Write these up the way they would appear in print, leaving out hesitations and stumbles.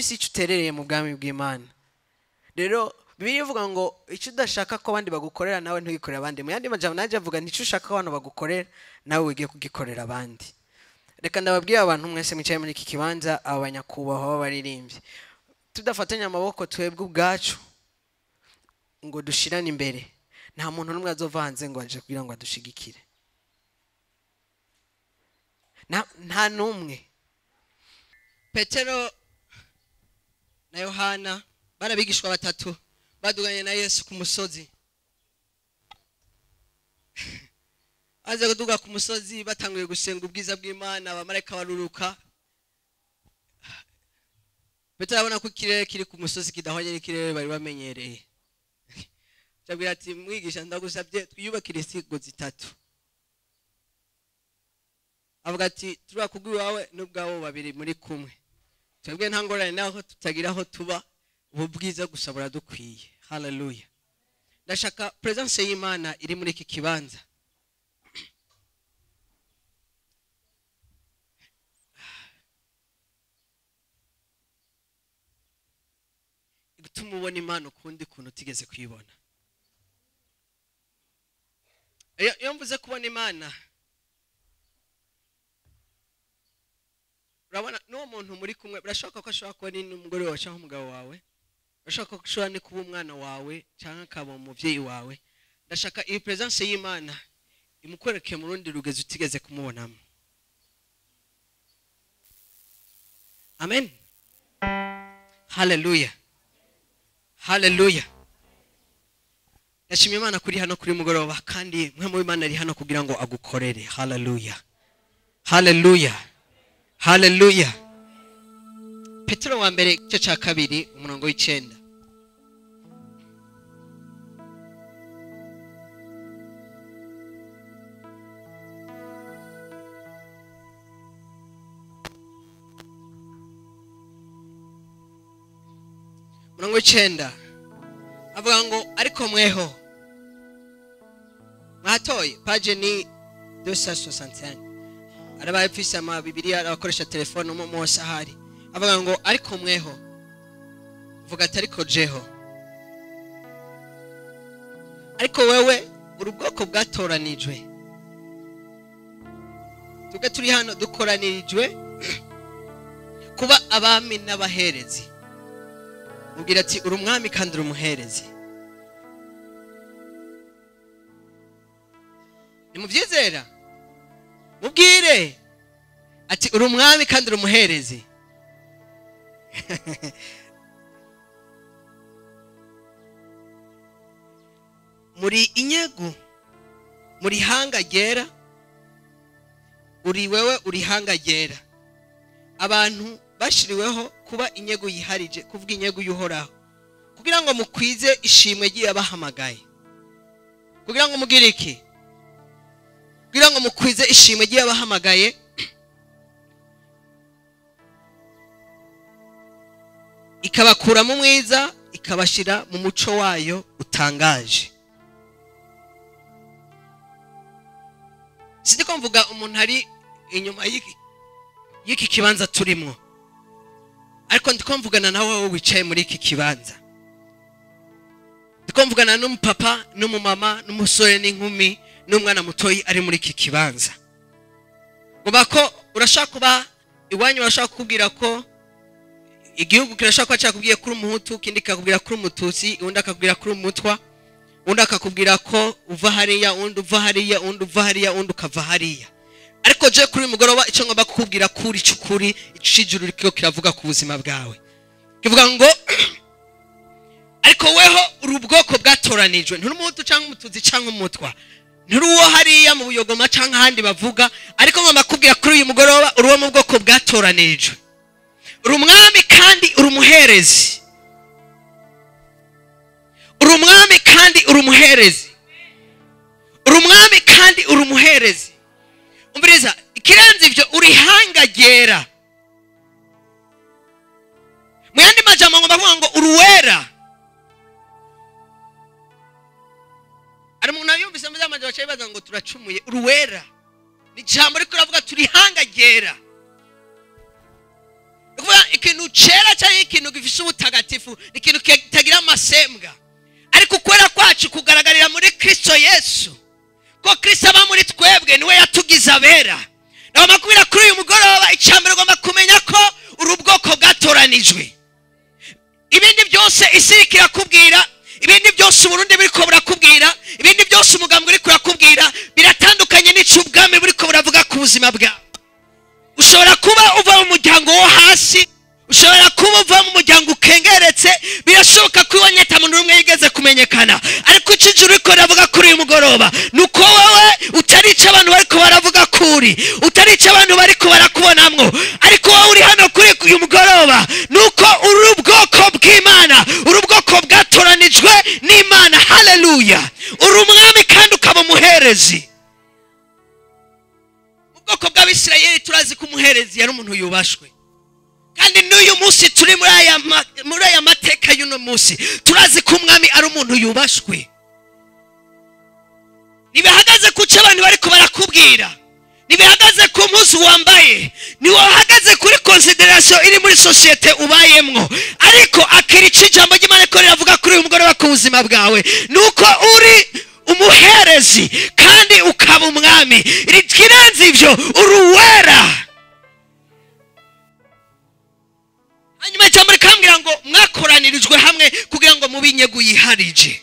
urafise icyo uterereye mu bwami bw'Imana. Rero Bibiliya ivuga ngo icyo udashaka ko abandi bagukorera nawe ntugikorere abandi. Mu yandi majambo naje avuga nticyo ushaka ko abantu bagukorera nawe wigiye kugikorera abandi. Reka ndababwiye abantu mwese mwicaye muri iki kibanza abanyakubahwa b'abaririmbyi. Tudafatanya amaboko twebwe ubwacu ngo dushirane imbere. Nta muntu n'umwe azova hanze ngo aje kugira ngo adushigikire. Nta n'umwe. Petero na Yohana barabigishwa batatu baduganye na Yesu ku musozi. Aza kuduga ku musozi batanguye gusenga ubwiza bw'Imana, abamarayika baruruka. Petero abona ko ikirere kiri ku musozi kidahwanye n'ikirere bari bamenyereye. Cyabwira ati mwigisha ndagusabye twiyubakire isigo zitatu. Avuga ati turakugwi wawe n'ubwawo babiri muri kumwe. Twebwe nta ngorane naho tutagira aho tuba ubu bwiza gusa buradukwiye. Hallelujah. Ndashaka presence y'Imana iri muri iki kibanza. Igutuma ubona Imana ukundi kuntu utigeze kuyibona. Iyo mvuze kubona Imana, urabona n'uwo muntu muri kumwe birashoboka ko ashobora kuba ni n'umugore wawe cyangwa umugabo wawe, birashoboka ko ashobora ni kuba umwana wawe cyangwa akaba umuvyeyi wawe. Ndashaka iyi presence y'Imana imukwereke mu rundi rugeze utigeze kumubonamo. Amen. Hallelujah. Hallelujah. Ndashimira Imana kuri hano kuri mugoroba kandi mwe mu Imana ari hano kugira ngo agukorere. Hallelujah. Hallelujah. Hallelujah. Petero wa mbere cyo cya kabiri umurongo w'icenda. Umurongo w'icenda avuga ngo ariko mweho mwatoye page ni 265. Arabaye pfisa ama Bibiliya abakoresha telefone mu mosahari. Avuga ngo ariko mweho vuga ati ariko jeho. Ariko wewe urubwoko bwatoranijwe. Tuge turi hano dukoranirijwe kuba abami n'abaherezi. Mubwira ati uri umwami kandi uri umuherezi. Nimuvyizera? Mubwire ati uri umwami kandi uri umuherezi. Muri inyego, muri hanga gera, uri wewe uri hanga gera. Abantu bashiriweho kuba inyego yiharije, kuvuga inyego yuhoraho, kugira ngo mukwize ishimwe giye abahamagaye. Kugira ngo mugire iki? Kugira ngo mukwize ishimwe giye abahamagaye. Ikabakura mu mwiza ikabashira mu muco wayo utangaje. Sindi ko mvuga umuntu ari inyuma y'iki kibanza turimo, ariko ndiko mvugana nawe wowe wicaye muri iki kibanza. Ndiko mvugana n'umupapa n'umumama n'umusore n'inkumi n'umwana mutoyi ari muri iki kibanza. Ngoba ko urashaka kuba iwanyu, urashaka kubwira ko igihugu kirashaka ko cyakubwiye kuri umuhutu, kindi kakubwira kuri umututsi, undi akakubwira kuri umutwa, undi akakubwira ko uva hariya, undi uva hariya, undi uva hariya, undi ukava hariya. Ariko je kuri mugoroba icyo ngomba kukubwira kuri cyukuri icijuru rikyo kiravuga ku buzima bwawe. Kivuga ngo ariko weho uri ubwoko bwatoranijwe, nturi umuhutu cyangwa umututsi cyangwa umutwa, nturi uwo hariya mu buyogoma cyangwa ahandi bavuga, ariko ngomba kukubwira kuri uyu mugoroba uri uwo mu bwoko bwatoranijwe. Uri umwami kandi uri umuherezi. Uri umwami kandi uri umuherezi. Uri umwami kandi uri umuherezi. Umviriza, ikirenze ivyo uri hanga gera. Mu yandi majambo ngomba kuvuga ngo uri wera. Ari umuntu yumvise mu majambo bacaye baza ngo turacumuye, uri wera. Ni jambo riko ravuga turi hanga gera. ikintu cera cyangwa ikintu gifite ubutagatifu, ikintu kitagira amasembwa. Ariko ukwera kwacu kugaragarira muri Kristo Yesu, ko Kristo aba muri twebwe, niwe yatugize abera. Naho makubira kuri uyu mugoroba, icyambere ugomba kumenya ko uri ubwoko bwatoranijwe. Ibindi byose isi kirakubwira, ibindi byose Burundi biriko burakubwira, ibindi byose umugambwe uri kurakubwira biratandukanye n'icyo ubwami buriko buravuga ku buzima bwawe. Ushobora kuba uva mu muryango wo hasi, ushobora kuba uva mu muryango ukengeretse, birashoboka ko iwanyeta muntu umwe yigeze kumenyekana. Ariko icyo uriko uravuga kuri uyu mugoroba nuko wowe utari icyo abantu bariko baravuga kuri, utari icyo abantu bariko barakubonamwo, ariko wowe uri hano kuri uyu mugoroba nuko uri ubwoko bw'Imana, uri ubwoko bwatoranijwe n'Imana. Haleluya! Uri umwami kandi ukaba umuherezi. Ubwoko bw'Abisirayeli turazi ko umuherezi yari umuntu yubashwe, kandi n'uyu munsi turi muri aya mateka y'uno munsi turazi ko umwami ari umuntu yubashwe. Nibihagaze ku cyo abantu bariko barakubwira, nibihagaze ku mpuzu wambaye, niwahagaze kuri consideration iri muri societe ubayemwo, ariko akiri ijambo ry'Imana ko riravuga kuri uyu mugoroba ku buzima bwawe nuko uri umuherezi kandi ukaba umwami. Ikirenze ivyo uri uwera. Hanyuma ijambo rikambwira ngo mwakoranirijwe hamwe kugira ngo mubinyegu yiharije.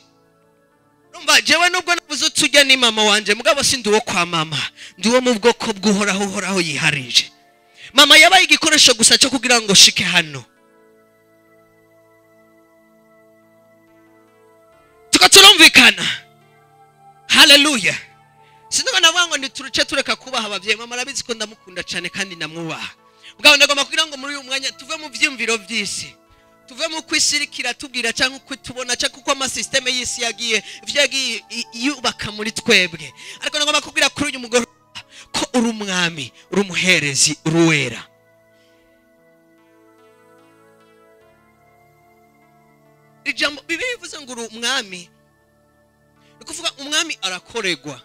Numva jewe nubwo navuze utujya ni mama wanje, mugabo sindi wo kwa mama, ndi wo mu bwoko bw'uhoraho yiharije. Mama yabaye igikoresho gusa cyo kugira ngo shike hano. Tukaturumvikana. Haleluya! Sinduka navuga ngo ntituruce tureka kubaha abavyeyi. Mama arabizi ko ndamukunda cyane kandi ndamwubaha. Mugabo ndagomba kugira ngo muri uyu mwanya tuve mu vyumviro by'isi, tuve mu kwisirikira tubwira cyangwa kwitubona cyangwa kuko amasysteme y'isi yagiye yubaka muri twebwe. Ariko ndagomba kubwira kuri uyu mugoroba ko uri umwami, uri umuherezi, uri uwera. Ijambo Bibiliya ivuze ngo uri umwami, ni kuvuga umwami arakoregwa.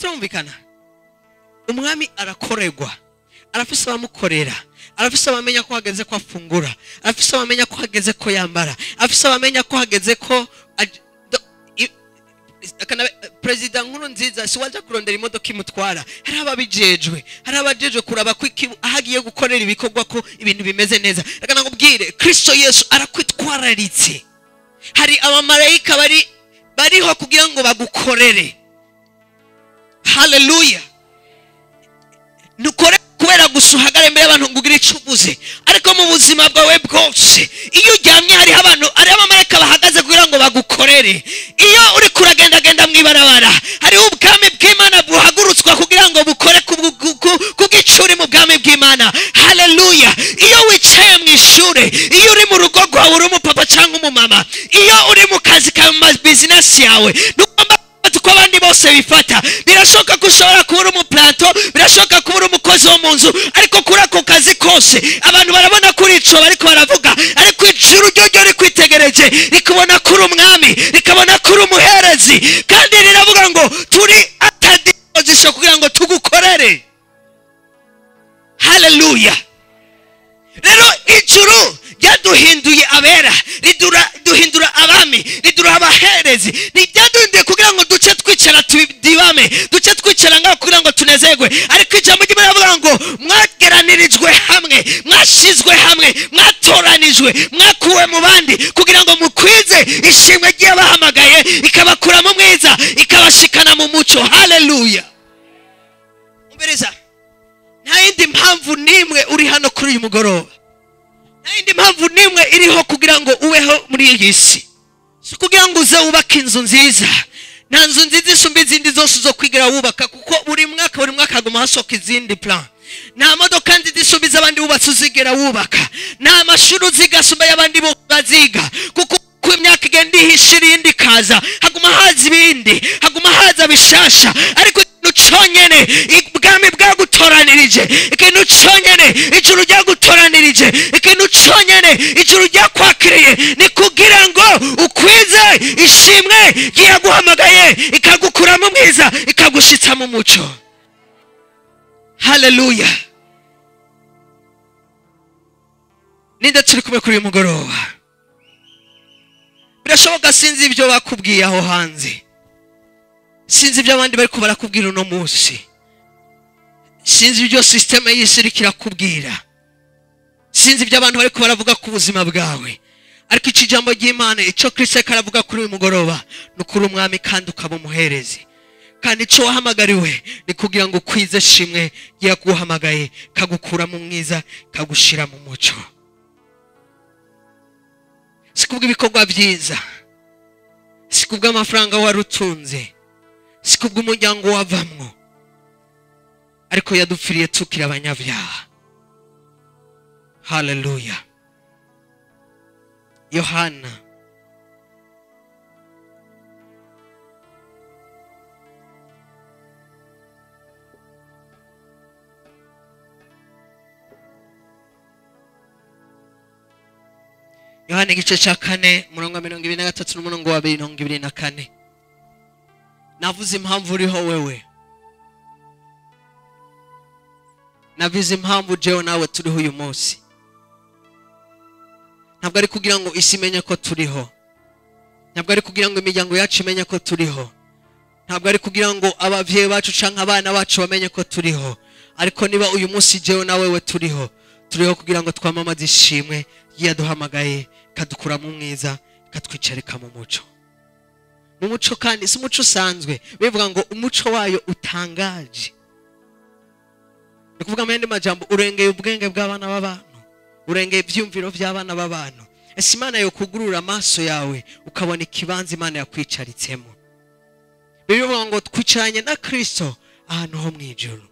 Turumvikana? Umwami arakoregwa, arafise abamukorera, arafise abamenya ko hageze ko afungura, arafise abamenya ko hageze ko yambara, arafise abamenya ko hageze ko President Nkurunziza si waje kurondera imodoka imutwara. Hari ababijejwe, hari abajejwe kuraba ko ahagiye gukorera ibikorwa ko ibintu bimeze neza. Reka nakubwire, Kristo Yesu arakwitwararitse. Hari abamarayika bariho kugira ngo bagukorere. Haleluya! Nukore kubera gusuhagara imbere y'abantu ngo ugire icyo uvuze, ariko mu buzima bwawe bwose iyo uryamye hari abantu, ari abamarayika bahagaze kugira ngo bagukorere. Iyo uri kuragendagenda mwibarabara, hari ubwami bw'Imana buhagurutswa kugira ngo bukore kugicuri mu bwami bw'Imana. Haleluya! Iyo wicaye mu ishure, iyo uri mu rugo rwawe uri umupapa cyangwa umumama, iyo uri mu kazi ka business yawe, ko abandi bose bifata. Birashoboka ko ushobora kuba uri umuplanto, birashoboka kuba uri umukozi wo mu nzu, ariko kuri ako kazi kose abantu barabona kuri ico bariko baravuga, ariko ijuru ryo rikwitegereje rikubona kuri umwami, rikabona kuri umuherezi, kandi riravuga ngo turi atadipozisho kugira ngo tugukorere. Haleluya! Rero ijuru ryaduhinduye abera, duhindura abami, ridura abaherezi. Nibyaduhinduye kugira ngo duce twicara tubibame, duce twicara ngaho kugira ngo tunezerwe. Ariko ijambo ry'Imana rivuga ngo mwageranirijwe hamwe, mwashizwe hamwe, mwatoranijwe, mwakuwe mu bandi kugira ngo mukwize ishimwe ry'abahamagaye, ikabakura mu mwiza ikabashikana mu muco. Haleluya! Umbereza, nta yindi mpamvu nimwe uri hano kuri uyu mugoroba, nta yindi mpamvu nimwe iriho kugira ngo ubeho muri iyi si. Si kugira ngo uze wubake inzu nziza. Nta nzu nziza isumba izindi zose zo kwigira wubaka, kuko buri mwaka haguma hasohoka izindi plan. Nta modoka nziza isumba iz'abandi bubatse uzigera wubaka. Nta mashuri uzigasumba y'abandi baziga, kuko uko imyaka igenda ihishira iyindi kaza, haguma haza ibindi, haguma haza bishasha. Ariko cyonyene ubwami bwagutoranirije, ikintu cyonyene ijuru ryagutoranirije, ikintu cyonyene ijuru ryakwakiriye ni kugira ngo ukwize ishimwe ryaguhamagaye, ikagukura mu mwiza ikagushitsa mu muco. Haleluya! ninde turi kumwe kuri uyu mugoroba? Birashoboka sinzi ibyo bakubwiye aho hanze, sinzi ibyo abandi bari barakubwira uno munsi, sinzi ibyo system y'isi iri kirakubwira, sinzi ibyo abantu bari baravuga ku buzima bwawe, ariko iki jambo ry'Imana icyo Kristo karavuga kuri uyu mugoroba ni ukuri umwami kandi ukaba umuherezi, kandi icyo wahamagariwe ni kugira ngo kwize shimwe yaguhamagaye kagukura mu mwiza kagushira mu muco. Sikubwa ibikorwa byiza, sikubwa amafaranga warutunze, sikubwa umuryango wavamwo, ariko yadupfiriye tukira abanyabyaha. Hallelujah. Yohana igice cya 4 murongo 23 n'umurongo wa 24. Navuze impamvu uriho wewe, navuze impamvu jewe nawe turiho uyu munsi. Ntabwo ari kugira ngo isi imenye ko turiho, ntabwo ari kugira ngo imiryango yacu imenye ko turiho, ntabwo ari kugira ngo abavyeyi bacu canke abana bacu bamenye ko turiho, ariko niba uyu munsi jewe nawe we turiho kugira ngo twamamaze ishimwe yaduhamagaye kadukura mu mwiza katwicarika mu muco. Mu muco kandi si umuco usanzwe, bivuga ngo umuco wayo utangaje. Ni kuvuga mu yandi majambo urengeye ubwenge bw'abana b'abantu, urengeye ibyumviro by'abana b'abantu. Ese Imana yo kugurura amaso yawe ukabona ikibanza Imana yakwicaritsemo. Bivuga ngo twicaranye na Kristo ahantu ho mu ijuru.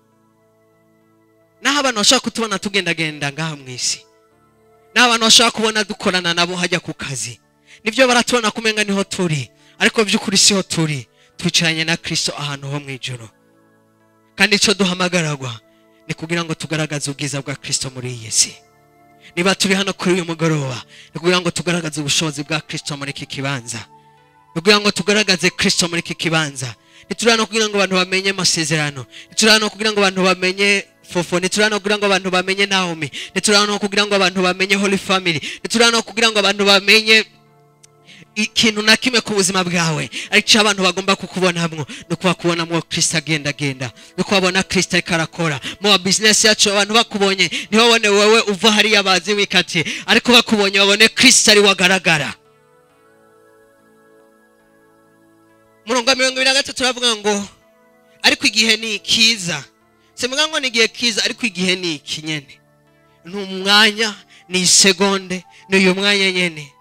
Naho abantu bashaka kutubona tugendagenda ngaha mu isi, naho abantu bashaka kubona dukorana nabo hajya ku kazi, nibyo baratubona kumenga niho turi, ariko by'ukuri siho turi. Twicaranye na Kristo ahantu ho mu ijuru, kandi icyo duhamagaragwa ni kugira ngo tugaragaze ubwiza bwa Kristo muri iyi si. Niba turi hano kuri uyu mugoroba ni kugira ngo tugaragaze ubushobozi bwa Kristo muri iki kibanza, ni kugira ngo tugaragaze Kristo muri iki kibanza. Niturana no kugira ngo abantu bamenye Masezerano, niturana no kugira ngo abantu bamenye Fofo, niturana no kugira ngo abantu bamenye Naomi, niturana no kugira ngo abantu bamenye Holy Family, niturana no kugira ngo abantu bamenye ikintu na kimwe ku buzima bwawe, ariko abantu bagomba kukubonamwo no kubakubonamwo Kristo agenda, no kubabona Kristo karakora mu business yacu. Abantu bakubonye ntibabone wewe uva hari yabazi wikati, ariko bakubonye babone Kristo ari wagaragara. Murongo 23 turavuga ngo ariko igihe ni kiza. Semuga ngo ni igihe kiza, ariko igihe ni ikinyene, n'umwanya ni segonde, n'uyu mwanya nyene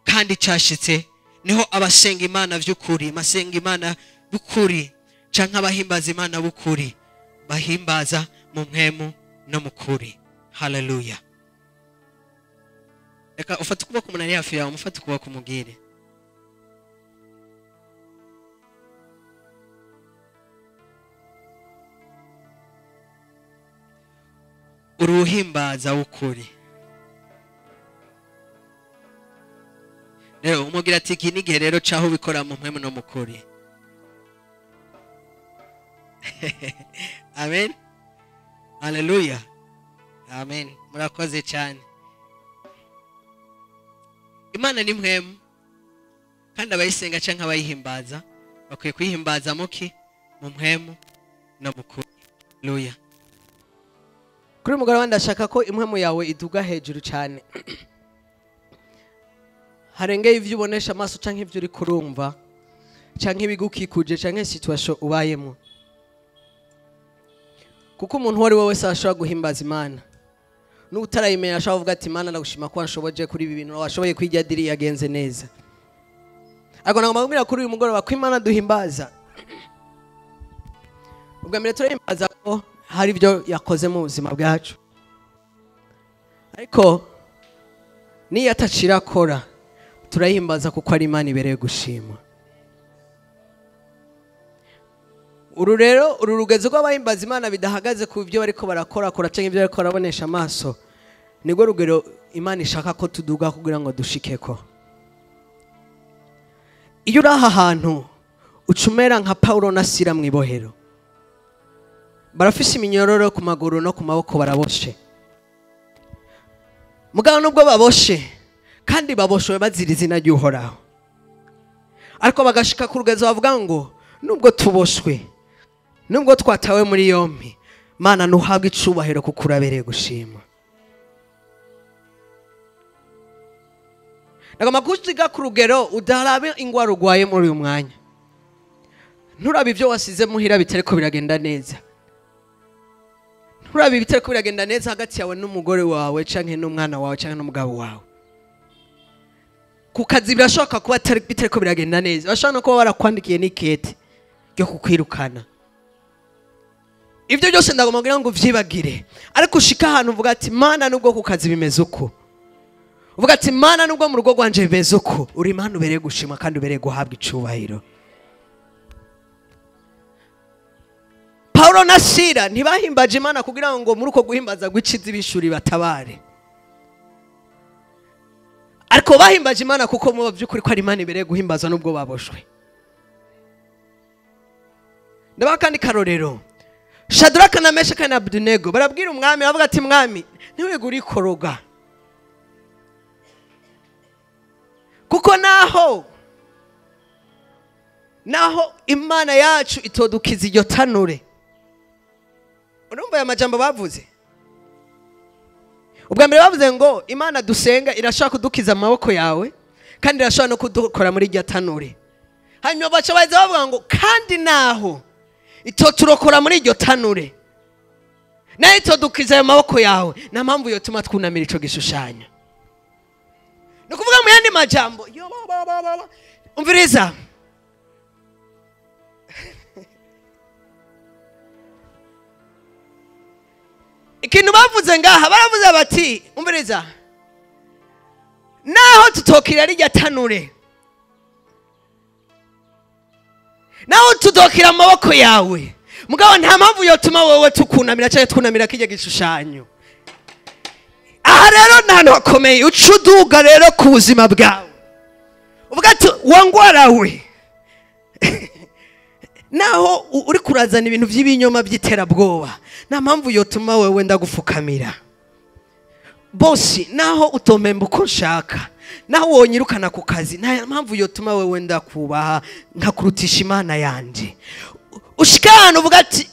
kandi cyashitse niho abasenga Imana by'ukuri, masenga Imana bukuri canke abahimbaza Imana bukuri bahimbaza mu mpemu no mukuri. Hallelujah. Eka ufata ukuboko umunani hafi yawe, mufata ukuboko umugire. Uruhimbaza ukuri. Rero umugira ati iki ni gihe rero caho bikora mu mpemu no mukuri. Amen. Hallelujah. Amen. Murakoze cyane. Imana ni mpemu, kandi abayisenga canke abayihimbaza bakwiye kwihimbaza muki mu mpemu no mukuri. Hallelujah. Kuri mugara ndashaka ko impwemu yawe iduga hejuru cyane, harengeye ivyo ubonesha amaso canke ivyo uri kurumva canke ibigukikuje canke situation ubayemo. Kuko umuntu wari wowe sashobora guhimbaza Imana, n'utarayimenya ashobora kuvuga ati Imana ndagushima ko wanshoboje kuri ibi bintu, washoboye kwijya diri yagenze neza. Ariko nagomba kubwira kuri uyu mugoroba ko Imana duhimbaza, ubwa mbere turahimbaza ko hari ibyo yakoze mu buzima bwacu, ariko niyo atacira akora turahimbaza kuko ari Imana ibereye gushima. Uru rero uru rugezo rw'abahimbaza Imana bidahagaze ku byo bariko barakora canke ibyo bariko barabonesha amaso, nibwo rugero Imana ishaka ko tuduga kugira ngo dushikeko. Iyo uri aha hantu ucumera nka Paulo na Sila mu ibohero, barafise iminyororo ku maguru no ku maboko baraboshe, mugabo nubwo baboshe kandi baboshowe bazira izina ry'Uhoraho, ariko bagashika ku rugezo bavuga ngo nubwo tuboshwe, nubwo twatawe muri yombi, Mana nuhabwe icubahiro kuko urabereye gushima. Nagomba kuziga ku rugero udarabe ingwara urwaye muri uyu mwanya, nturabe ibyo wasize muhira bitariko biragenda neza, nturabe bitariko biragenda neza hagati yawe n'umugore wawe canke n'umwana wawe canke n'umugabo wawe. Ku kazi birashoboka kuba bitariko biragenda neza, bashobora no kuba barakwandikiye n'ikete ryo kukwirukana. Ibyo byose ndagomba kugira ngo uvyibagire, ariko ushika ahantu uvuga ati Mana nubwo ku kazi bimeze uko, uvuga ati Mana nubwo mu rugo rwanje bimeze uko, uri Mana ubereye gushima kandi ubereye guhabwa icubahiro. Paulo na Sila ntibahimbaje Imana kugira ngo muri uko guhimbaza gw'ikizi bishuri batabare, ariko bahimbaje Imana kuko mu by'ukuri ko ari Imana ibereye guhimbaza nubwo baboshwe. Ndaba kandi karorero, Shadraka na Meshaki na Abednego barabwira umwami, bavuga ati mwami ntiwige urikoroga, kuko naho Imana yacu itodukiza iryo tanure. Urumva aya majambo bavuze? Ubwa mbere bavuze ngo Imana dusenga irashaka kudukiza amaboko yawe kandi irashaka no kudukora muri iryo tanure. Hanyuma baca baza bavuga ngo kandi naho itoturokora muri iryo tanure, nayo itodukiza ayo maboko yawe, nta mpamvu yotuma twunamira ico gishushanyo. Ni kuvuga mu yandi majambo, umviriza, ikintu bavuze ngaha, baravuze bati umviriza, naho tutokira rijya tanure, naho tudokira amaboko yawe, mugabo nta mpamvu yotuma wowe tukunamira cyangwa twunamira kijya gishushanyo. Aha rero ntantu hakomeye, ucuduga rero ku buzima bwawe, uvuga ati wangwarawe naho uri kurazana ibintu by'ibinyoma by'iterabwoba, nta mpamvu yotuma wewe ndagufukamira. Bosi naho utomemba uko nshaka, naho wonyirukana ku kazi, nta mpamvu yotuma wewe ndakubaha nkakurutisha Imana yanje. Ushikana uvuga ati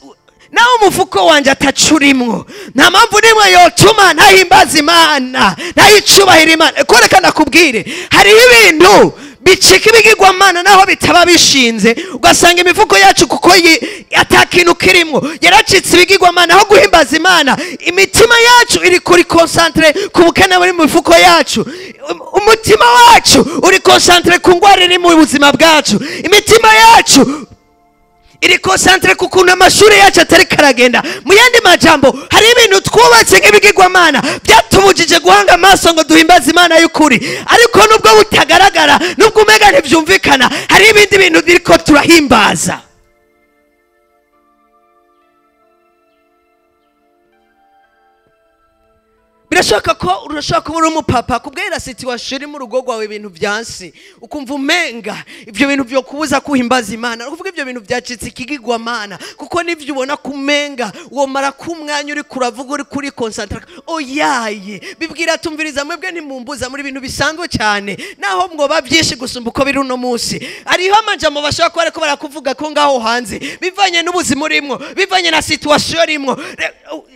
naho umufuko wanje atacurimwo, nta mpamvu nimwe yotuma ntahimbaza Imana, ntayicubahira Imana. Koreka nakubwire, hari ibintu bicika ibigirwamana naho bitaba bishinze, ugasanga imifuko yacu kuko atakintu kirimo yaracitse ibigirwamana aho guhimbaza Imana. Imitima yacu iri kuri concentre ku bukene buri mu mifuko yacu, umutima wacu uri concentre ku ngwara iri mu buzima bwacu, imitima yacu iri concentre ku kuntu amashuri yacu atari karagenda. Mu yandi majambo, hari ibintu twubatse nk'ibigirwamana byatubujije guhanga amaso ngo duhimbaze Imana y'ukuri, ariko nubwo butagaragara, nubwo umega ntibyumvikana, hari ibindi bintu biriko turahimbaza. Birashoboka ko urashaka kuba uri umupapa, kubwira situation iri mu rugo rwawe ibintu byansi, ukumva umenga ibyo bintu byo kubuza kuhimbaza Imana, uvuga ibyo bintu byacitse ikigirwamana, kuko nivyo ubona kumenga uwo mara kumwanya uri kuravuga uri kuri concentrate. Oyaye bibwira tumviriza, mwebwe ntimumbuza muri bintu bisanzwe cyane, naho mwo babyinshi gusumba uko biri uno munsi. Ariho amajambo bashaka ko ariko barakuvuga ko ngaho hanze, bivanye n'ubuzima urimo, bivanye na situation urimo.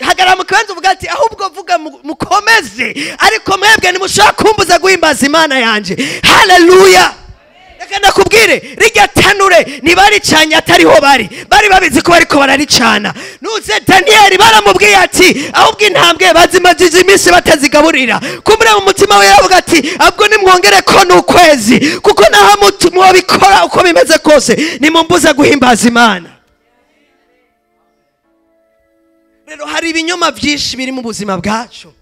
Hagara mu kanzu uvuga ati ahubwo vuga mukomeze, ariko mwebwe nimushaka kumbuza guhimbaza Imana yanje. Haleluya! Reka ndakubwire, rijya tanure ntibaricanye atariho bari babizi ko bariko bararicana. Nuze Daniel baramubwiye ati ahubwo intambwe bazimajije iminsi batazigaburira, kumure mu mutima we yavuga ati ahubwo nimwongere ko n'ukwezi, kuko naho mutumwa bikora uko bimeze kose nimumbuza guhimbaza Imana. Rero hari ibinyoma byinshi biri mu buzima bwacu,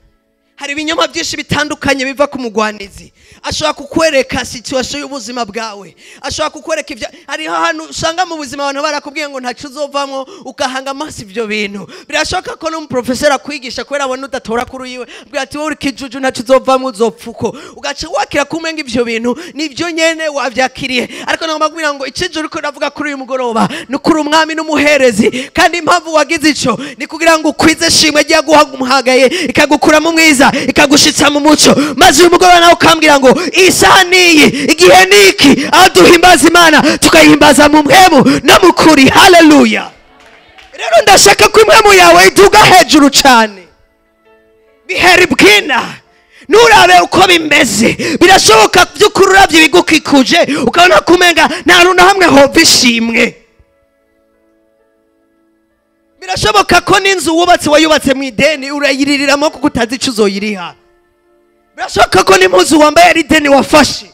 hari ibinyoma byinshi bitandukanye biva ku mugwanizi. Ashobora kukwereka situation y'ubuzima bwawe, ashobora kukwereka ibyo. Hari ahantu usanga mu buzima abantu barakubwiye ngo ntacu uzovamo, ukahanga amaso ibyo bintu. Birashoboka ko n'umuprofesor akwigisha kwera abone udatora kuri yiwe, bwa ati wowe uri kijuju ntacu uzovamo uzopfuko, ugaca wakira kumenga ibyo bintu nibyo nyene wavyakiriye. Ariko nagomba kubwira ngo ikijuru uko navuga kuri uyu mugoroba nukuri umwami n'umuherezi, kandi impamvu wagize ico ni kugira ngo ukwize shimwe rya guhagaye ikagukura mu mwiza ikagufata ikagushitsa mu muco, maze uyu mugoroba nawe ukambwira ngo isaha niyi, igihe niki, aho duhimbaza Imana tukayihimbaza mu mpemu no mu kuri. Haleluya. Rero ndashaka ko impemu yawe iduga hejuru cyane. Biheri bwina, nurabe uko bimeze. Birashoboka by'ukuri uravye ibigukikuje ukabona kumenga nta runtu hamwe hova ishimwe. Birashoboka ko n'inzu wubatse wayubatse mu ideni urayiririramo kuko utazi icyo uzoyiriha. Birashoboka ko n'impuzu wambaye ari ideni wafashe.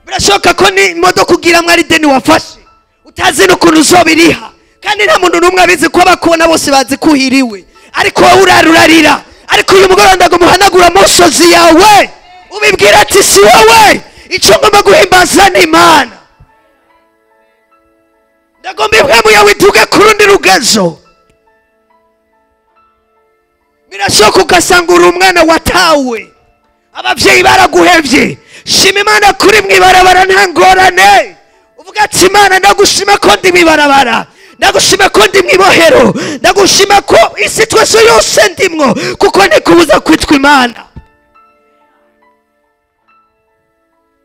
Birashoboka ko n'imodoka ugiramwo ari ideni wafashe utazi n'ukuntu uzobiriha, kandi nta muntu n'umwe abizi ko bakubona bose bazi ko uhiriwe, ariko wowe urarira. Ariko uyu mugoroba ndagomba uhanagura amosozi yawe ubibwira ati si wowe, icyo ngomba guhimbaza ni Imana. Ndagomba impemu yawe iduge ku rundi rugezo. Birashoboka ugasanga uri umwana watawe, ababyeyi baraguhevye, shima Imana kuri mwibarabara nta ngorane. Uvuga ati Imana ndagushima ko ndi mwibarabara, ndagushima ko ndi mwibohero, ndagushima ko isi twese yose ndimwo, kuko nikubuza kwitwa Imana.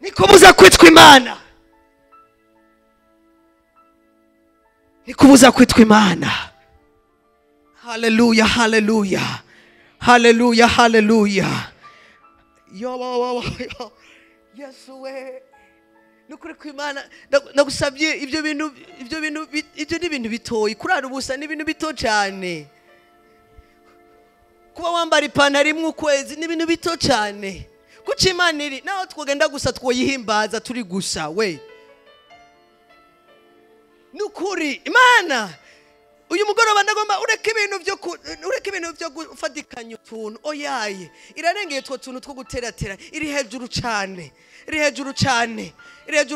Nikubuza kwitwa Imana. Nikubuza kwitwa Imana. Haleluya, haleluya. Haleluya, haleluya. Yo. Yesu we. Nukuri ku Imana ndagusabye ibyo ni ibintu bitoyi. Kurara ubusa ni ibintu bito cyane. Kuba wambara ipantaro imwe ukwezi ni ibintu bito cyane. Kuki Imana iri naho twogenda gusa twoyihimbaza turi gusa we. Nukuri Imana uyu mugoroba ndagomba ureke ibintu byo gufatikanya utuntu. Oyaye irarengeye two tuntu two guteratera, iri hejuru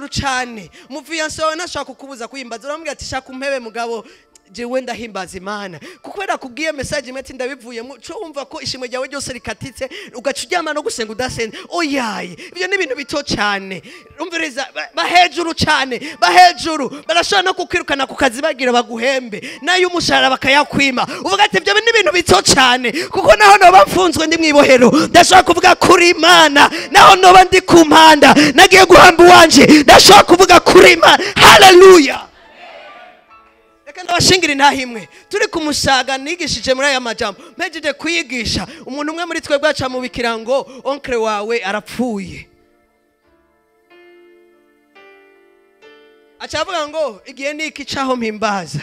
cyane. Mufiyanse wawe nashaka kukubuza kuyimbaza, uramubwira ati shaka umpebe mugabo jewe ndahimbaza Imana, kuko era kubwiye message imwe ati ndabivuyemo, cyo wumva ko ishimwe ryawe ryose rikatitse ugaca uryama no gusenga udasenze. Oyaye ibyo ni ibintu bito cyane. Umviriza bahejuru cyane, bahejuru barashobora no kukwirukana ku kazi bagira baguhembe nayo umushahara bakayakwima. Uvuga ati ibyo ni ibintu bito cyane, kuko naho noba mfunzwe ndi mwibohero ndashaka kuvuga kuri Imana, naho noba ndi ku mpanda nagiye guhamba uwanje ndashaka kuvuga kuri Imana. Haleluya. Ndabashingira intahimwe turi kumusaga nigishije muri aya majambo, mpejeje kwigisha umuntu umwe muri twe bwaca mu bikirango onkre wawe arapfuye. Acavuga ngo igihe niki caho mpimbaza.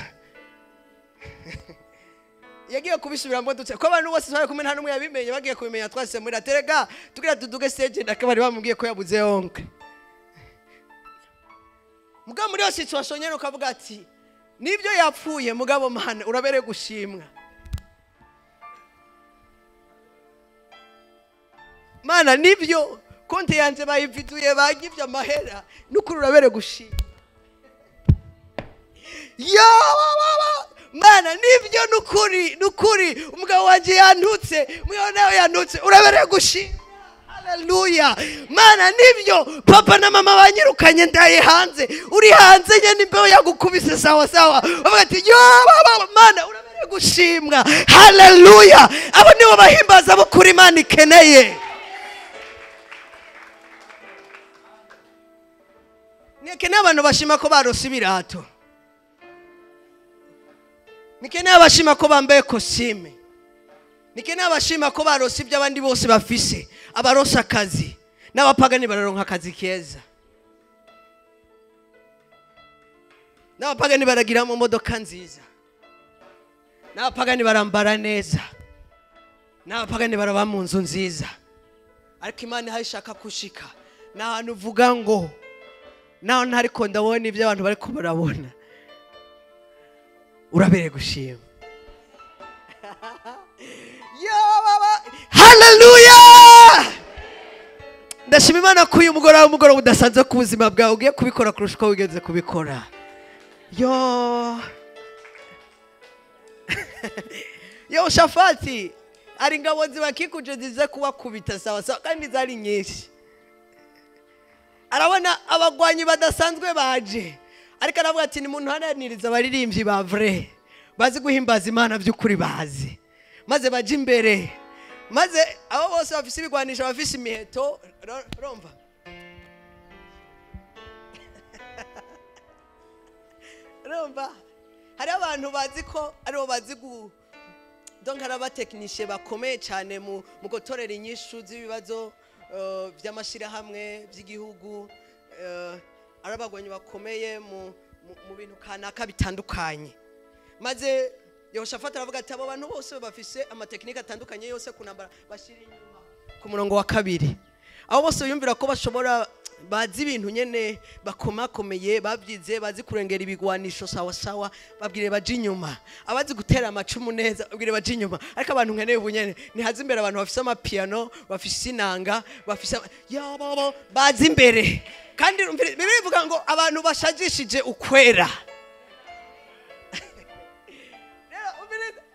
Yagiye kubisubiramo dutse ko abantu bose bari kumwe nta numwe yabimenye, bagiye kubimenya twase muri aterega tugira tuduge stage ndakabari bamubwiye ko yabuze onkre. Muga muri yo situation nyene ukavuga ati nibyo yapfuye mugabo Mana urabere gushimwa. Mana nibyo konti yanje bayivituye bagivye amahera nukuri urabere gushimwa. Mana nibyo nukuri umugabo wanje yantutse, muyo nawe yantutse urabere gushimwa. Haleluya. Mana nibyo papa na mama banyirukanye ndaye hanze, uri hanze nyene imbeho yagukubise sawa bavuga ati Mana urabere gushimwa. Haleluya. Abo nibo bahimbaza bo kuri Imana ikeneye. Nikeneye abantu bashima ko barose ibirato, nikeneye abashima ko bambaye kosime, nikeneye abashima ko barose ibyo abandi bose bafise, abarose akazi n'abapagani bararonka akazi keza, n'abapagani baragira mu modoka nziza, n'abapagani barambara neza, n'abapagani baraba mu nzu nziza. Ariko Imana hayishaka kushika n'ahantu uvuga ngo naho ntariko ndabona ibyo abantu bari ko barabona, urabere gushima. Haleluya. Ndashima Imana ko uyu mugoroba udasanzwe ku buzima bwawe ugiye kubikora kurusha uko wigenze kubikora. Shafati ari ingabo zibakikuje zize kubakubita sawa kandi zari nyinshi. Arabona abagwanyi badasanzwe baje, ariko aravuga ati ni muntu hananiriza abaririmbyi ba vrai bazi guhimbaza Imana by'ukuri bazi, maze baje imbere maze abo bose bafise ibigwanisho bafise imiheto urumva urumva hari abantu bazi ko aribo bazi donc hari abatekinishe bakomeye cyane mu gutorera inyishu z'ibibazo by'amashirahamwe by'igihugu ari abagwanyi bakomeye mu bintu kanaka bitandukanye maze Yehoshafati aravuga ati abo bantu bose bafise amatekinike atandukanye yose kunambara bashira inyuma ku murongo wa kabiri abo bose yumvira ko bashobora bazi ibintu nyene bakomakomeye babyize bazi kurengera ibigwanisho sawa sawa babwire baje inyuma abazi gutera amacumu neza babwire baje inyuma ariko abantu nkeneye ubunyene ni hazi imbere abantu bafise amapiano bafise inanga bafise yabo bazi imbere kandi Bibiliya ivuga ngo abantu bashajishije ukwera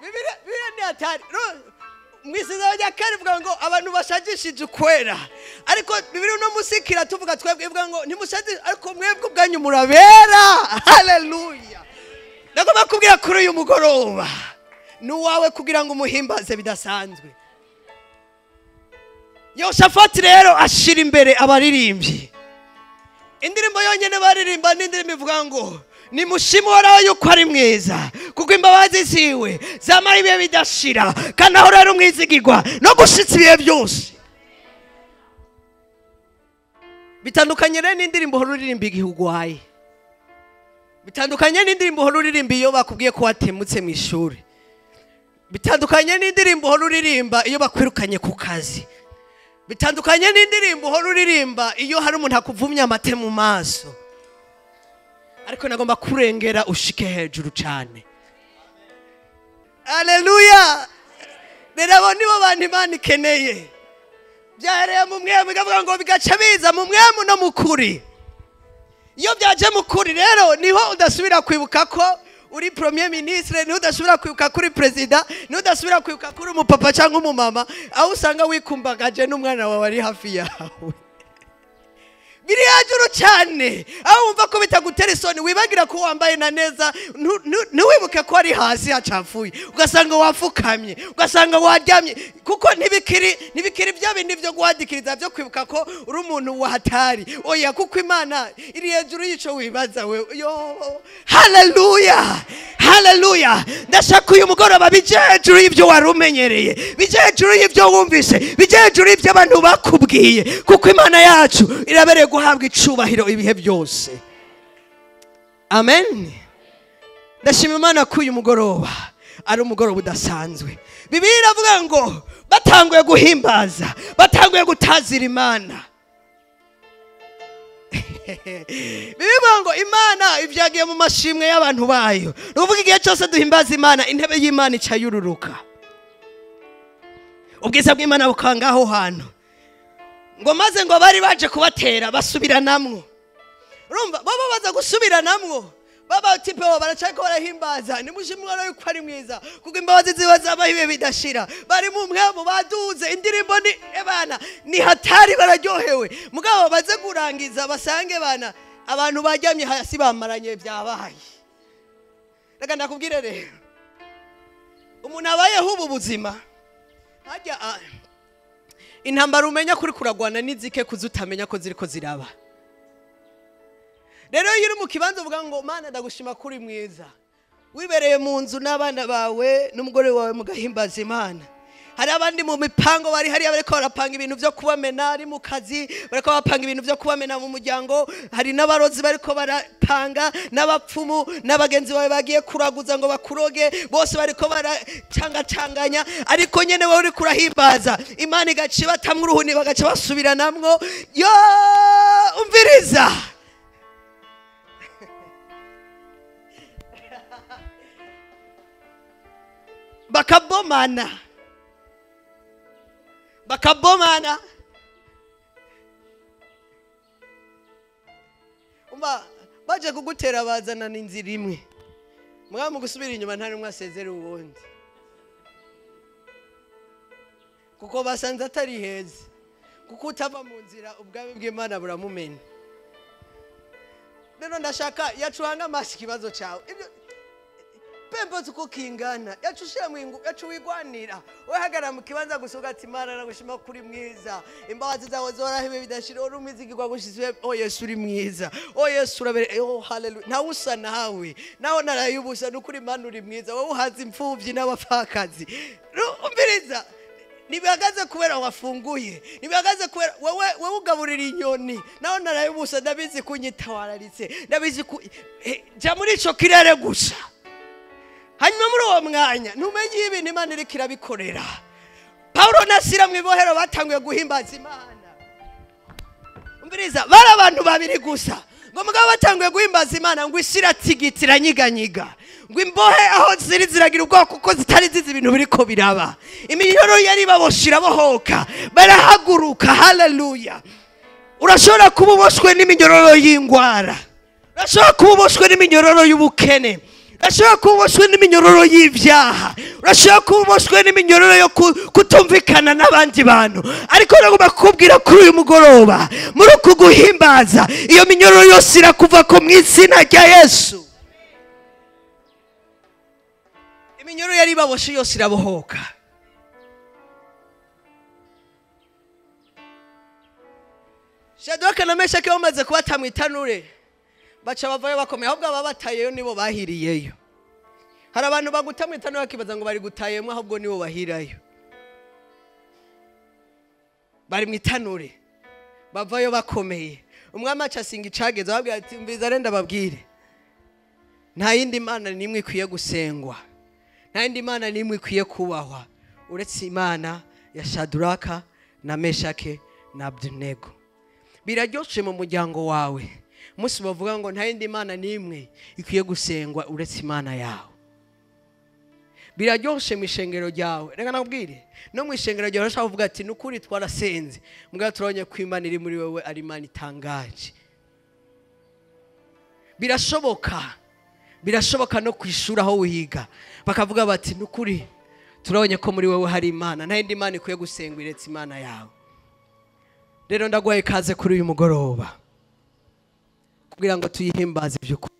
Bibiliya ni atari Masezerano rya kera ivuga ngo abantu bashajishije ukwera ariko Bibiliya no musikira tuvuga twebwe ivuga ngo ntimushajije ariko mwebwe ubwanyu murabera haleluya ndagomba kubwira kuri uyu mugoroba nuwawe kugira ngo umuhimbaze bidasanzwe Yehoshafati rero ashira imbere abaririmbyi indirimbo yonyene baririmba n'indirimbo ivuga ngo nimushime Uhoraho yuko ari mwiza kuko imbabazi ziwe zamara ibihe bidashira kandi ahora ari umwizigirwa no gushitsa ibihe byose bitandukanye rero n'indirimbo uhora uririmba igihe ugwaye bitandukanye n'indirimbo uhora uririmba iyo bakubwiye ko watemutse mu ishuri bitandukanye n'indirimbo uhora uririmba iyo bakwirukanye ku kazi bitandukanye n'indirimbo uhora uririmba iyo hari umuntu akuvumye amate mu maso ariko nagomba kurengera ushike hejuru cyane haleluya rero nibo bantu Imana ikeneye byahereye mu mwemu igavuga ngo bigaca biza mu mwemu no mu kuri iyo byaje mu kuri rero niho udasubira kwibuka ko uri premier ministre niho udasubira kwibuka kuri president niho udasubira kwibuka kuri umupapa cyangwa umumama aho usanga wikumbagaje n'umwana wawe ari hafi yawe biri hejuru cyane aho wumva ko bitagutera isoni wibagira ko wambaye na neza ntiwibuke ko ari hasi hacafuye ugasanga wafukamye ugasanga waryamye kuko ntibikiri bya bindi byo guhadikiriza byo kwibuka ko uri umuntu wahatari oya kuko Imana iri hejuru y'ico wibaza we yo haleluya haleluya ndashaka uyu mugoroba bije hejuru y'ibyo wari umenyereye bije hejuru y'ibyo wumvise bije hejuru y'ibyo abantu bakubwiye kuko Imana yacu irabereye guhabwa icubahiro ibihe byose amen ndashima Imana ko uyu mugoroba ari umugoroba udasanzwe Bibiliya iravuga ngo batanguye guhimbaza batanguye gutazira Imana Bibiliya ngo Imana ivyagiye mu mashimwe y'abantu bayo nuvuga igihe cyose duhimbaza Imana intebe y'Imana icayururuka ubwiza bw'Imana bukangaho hantu ngo maze ngo bari baje kubatera basubiranamwo urumva baba baza gusubiranamwo baba tipe baracaka barahimbaza nimushimwe yuko ari mwiza kuko imbabazi ziwe zabahiwe bidashira bari mu mwemu baduze indirimbo ni ebana ni hatari bararyohewe mugabo baze kurangiza basange bana abantu bajyamye hasi bamaranye byabahaye reka ndakubwire rero umuntu abayeho ubu buzima hajya intambara umenya kuri kuragwana n'izike kuzutamenya ko ziriko ziraba rero iyo uri mu kibanza uvuga ngo Mana ndagushima kuri mwiza wibereye mu nzu n'abana bawe n'umugore wawe mugahimbaza Imana hari abandi mu mipango bari hari bariko barapanga ibintu byo kubamena ari mu kazi bariko bapanga ibintu byo kubamena mu muryango hari n'abarozi bariko barapanga n'abapfumu n'abagenzi bawe bagiye kuraguza ngo bakuroge bose bariko baracangacanganya ariko nyene wowe uri kurahimbaza Imana igaci batamwe uruhuni bagaca basubiranamwo yo umviriza bakabomana baje kugutera bazana n'inzira imwe mwami gusubira inyuma nta numwe asezera ubundi kuko basanze atari heza kuko utava mu nzira ubwawe bw'Imana buramumena rero ndashaka yacuhanga amashi ikibazo cyawe pempoze uko kingana yacushira mu ingu yacuwigwanira wehagara mu kibanza gusuka ati Mana nagushima kuri mwiza imbabazi zawe zorahibe bidashira urumizigirwa gushizwe Yesu uri mwiza Yesu urabere haleluya nawe usa nawe naho narayubusa nukuri Mana uri mwiza wowe uhaza imfuvyi n'abapfakazi umbiriza nibihagaze kubera wafunguye nibihagaze kubera wowe ugaburira inyoni naho narayubusa ndabizi kunyitawararitse ndabizi ja muri ico kirere gusa hanyuma muri uwo mwanya ntumenye ibintu Imana iriko irabikorera Paulo na Sila mwibohero batanguye guhimbaza Imana umbiriza bari abantu babiri gusa ngo mugabo batanguye guhimbaza Imana ngo isi iratigitira nyiganyiga ngo imbohe aho ziri ziragira ubwoko kuko zitari zizi ibintu biriko biraba iminyoro yari baboshira bohoka barahaguruka haleluya urashobora kuba uboshwe n'iminyororo y'ingwara urashobora kuba uboshwe n'iminyororo y'ubukene urashobora kuba uboshwe n'iminyororo y'ivyaha urashobora kuba uboshwe n'iminyororo yo kutumvikana n'abandi bantu ariko nagomba kukubwira kuri uyu mugoroba muri uku guhimbaza iyo minyororo yose irakuva ko mu izina rya Yesu iminyoro yari baboshe yose irabohoka Shadraka na Meshaki bamaze kubata mu itanure baca bavayo bakomeye ahubwo ababatayeyo nibo bahiriyeyo hari abantu baguta mu itanure bakibaza ngo bari gutayemo ahubwo nibo bahirayo bari mu itanure bavayo bakomeye umwami aca asinga icageze ababwira ati mbiza renda babwire nta yindi Mana nimwe ikwiye gusengwa nta yindi Mana nimwe ikwiye kubahwa uretse Imana ya Shadraka na Meshaki na Abednego biraryoshe mu muryango wawe musi bavuga ngo nta yindi Mana nimwe ikwiye gusengwa uretse Imana yawe biraryoshe mu ishengero ryawe reka nakubwire no mu ishengero ryawe urashaka kuvuga ati nukuri twarasenze mbwa turabonye ko Imana iri muri wewe ari Imana itangaje birashoboka no kwishura aho wiga bakavuga bati nukuri turabonye ko muri wewe hari Imana nta yindi Mana ikwiye gusengwa uretse Imana yawe rero ndaguhaye kaze kuri uyu mugoroba kugira ngo tuyihimbaze by'ukuri